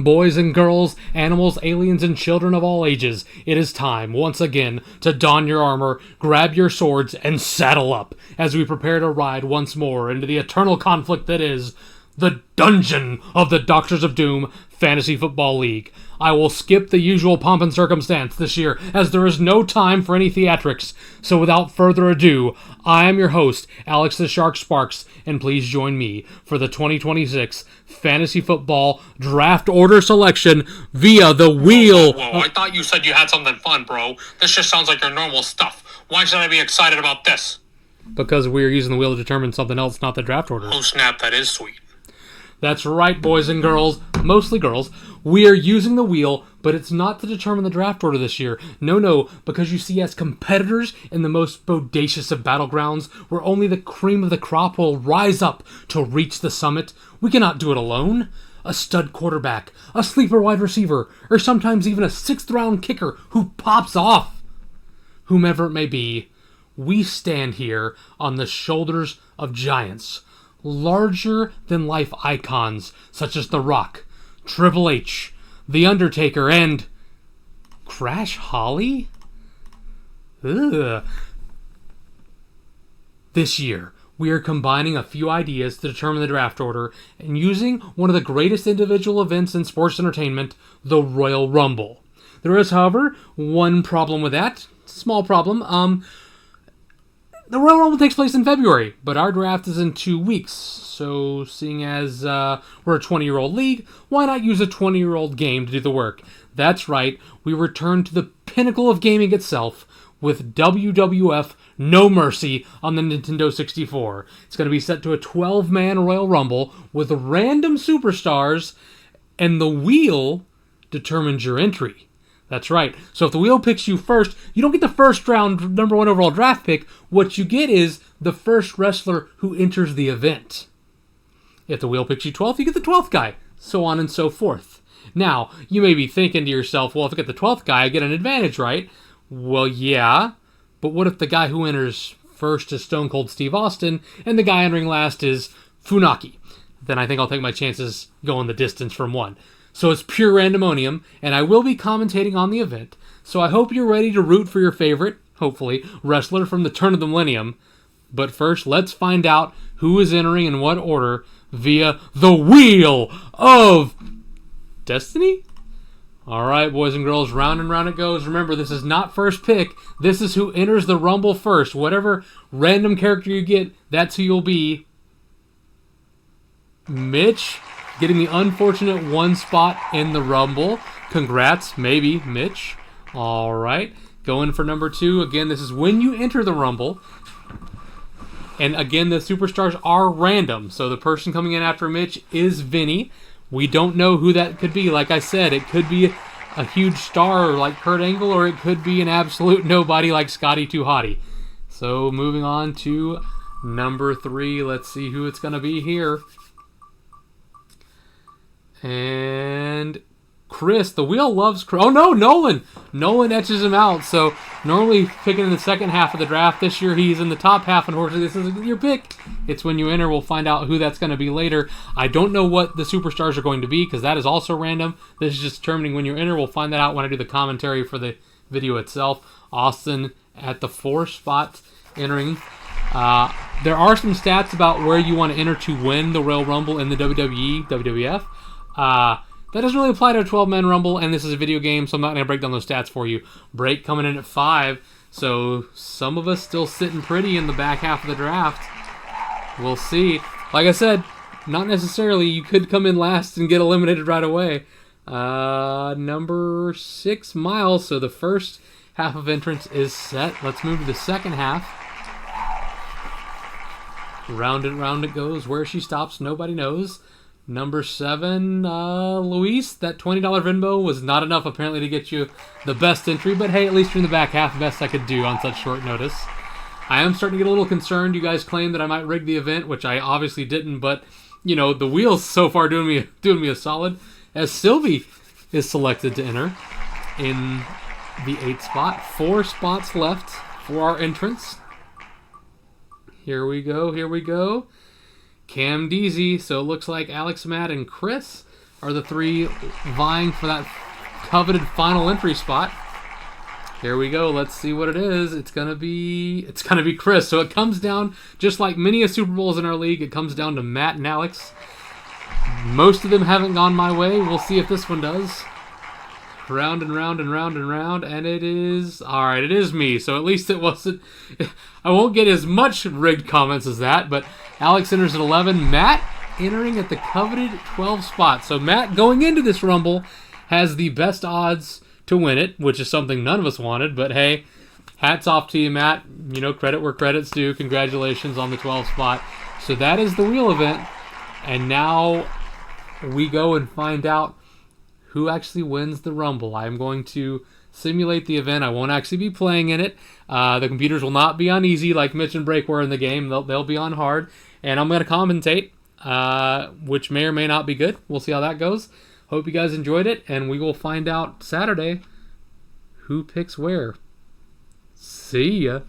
boys and girls, animals, aliens, and children of all ages. It is time, once again, to don your armor, grab your swords, and saddle up as we prepare to ride once more into the eternal conflict that is the Dungeon of the Doctors of Doom Fantasy Football League. I will skip the usual pomp and circumstance this year, as there is no time for any theatrics. So without further ado, I am your host, Alex the Shark Sparks, and please join me for the 2026 Fantasy Football Draft Order Selection via the wheel. Whoa, I thought you said you had something fun, bro. This just sounds like your normal stuff. Why should I be excited about this? Because we are using the wheel to determine something else, not the draft order. Oh snap, that is sweet. That's right, boys and girls, mostly girls. We are using the wheel, but it's not to determine the draft order this year. No, because you see, as competitors in the most bodacious of battlegrounds, where only the cream of the crop will rise up to reach the summit, we cannot do it alone. A stud quarterback, a sleeper wide receiver, or sometimes even a 6th-round kicker who pops off. Whomever it may be, we stand here on the shoulders of giants, larger-than-life icons such as The Rock, Triple H, The Undertaker, and Crash Holly? Ugh. This year, we are combining a few ideas to determine the draft order and using one of the greatest individual events in sports entertainment, the Royal Rumble. There is, however, one problem with that. Small problem. The Royal Rumble takes place in February, but our draft is in 2 weeks. So, seeing as we're a 20-year-old league, why not use a 20-year-old game to do the work? That's right, we return to the pinnacle of gaming itself with WWF No Mercy on the Nintendo 64. It's going to be set to a 12-man Royal Rumble with random superstars, and the wheel determines your entry. That's right. So if the wheel picks you first, you don't get the first round number 1 overall draft pick. What you get is the first wrestler who enters the event. If the wheel picks you 12th, you get the 12th guy. So on and so forth. Now, you may be thinking to yourself, well, if I get the 12th guy, I get an advantage, right? Well, yeah. But what if the guy who enters first is Stone Cold Steve Austin, and the guy entering last is Funaki? Then I think I'll take my chances going the distance from 1. So it's pure randomonium, and I will be commentating on the event. So I hope you're ready to root for your favorite, hopefully, wrestler from the turn of the millennium. But first, let's find out who is entering in what order via the Wheel of Destiny? Alright, boys and girls, round and round it goes. Remember, this is not first pick. This is who enters the Rumble first. Whatever random character you get, that's who you'll be. Mitch, getting the unfortunate 1 spot in the Rumble. Congrats, maybe, Mitch. All right, going for number 2. Again, this is when you enter the Rumble. And again, the superstars are random. So the person coming in after Mitch is Vinny. We don't know who that could be. Like I said, it could be a huge star like Kurt Angle, or it could be an absolute nobody like Scotty 2 Hotty. So moving on to number 3. Let's see who it's going to be here. And Chris, the wheel loves Chris. Oh no, Nolan! Nolan etches him out. So normally picking in the second half of the draft. This year he's in the top half. Unfortunately, this is your pick. It's when you enter. We'll find out who that's going to be later. I don't know what the superstars are going to be because that is also random. This is just determining when you enter. We'll find that out when I do the commentary for the video itself. Austin at the 4 spot entering. There are some stats about where you want to enter to win the Royal Rumble in the WWE, WWF. That doesn't really apply to a 12-man Rumble, and this is a video game, so I'm not going to break down those stats for you. Break coming in at 5, so some of us still sitting pretty in the back half of the draft. We'll see. Like I said, not necessarily. You could come in last and get eliminated right away. Number 6, Miles, so the first half of entrance is set. Let's move to the second half. Round and round it goes. Where she stops, nobody knows. Number 7, Luis. That $20 Venmo was not enough, apparently, to get you the best entry. But hey, at least you're in the back half. Best I could do on such short notice. I am starting to get a little concerned. You guys claim that I might rig the event, which I obviously didn't. But, you know, the wheel's so far doing me a solid. As Sylvie is selected to enter in the 8th spot. 4 spots left for our entrance. Here we go. Cam Deasy. So it looks like Alex, Matt, and Chris are the three vying for that coveted final entry spot. Here we go. Let's see what it is. It's gonna be Chris. So it comes down, just like many a Super Bowls in our league, it comes down to Matt and Alex. Most of them haven't gone my way. We'll see if this one does. Round and round and round and round, and it is... Alright, it is me, so at least it wasn't... I won't get as much rigged comments as that, but Alex enters at 11. Matt entering at the coveted 12 spot. So Matt, going into this Rumble, has the best odds to win it, which is something none of us wanted, but hey, hats off to you, Matt. You know, credit where credit's due. Congratulations on the 12 spot. So that is the real event, and now we go and find out who actually wins the Rumble. I'm going to simulate the event. I won't actually be playing in it. The computers will not be on easy like Mitch and Break were in the game. They'll be on hard. And I'm going to commentate, which may or may not be good. We'll see how that goes. Hope you guys enjoyed it, and we will find out Saturday who picks where. See ya.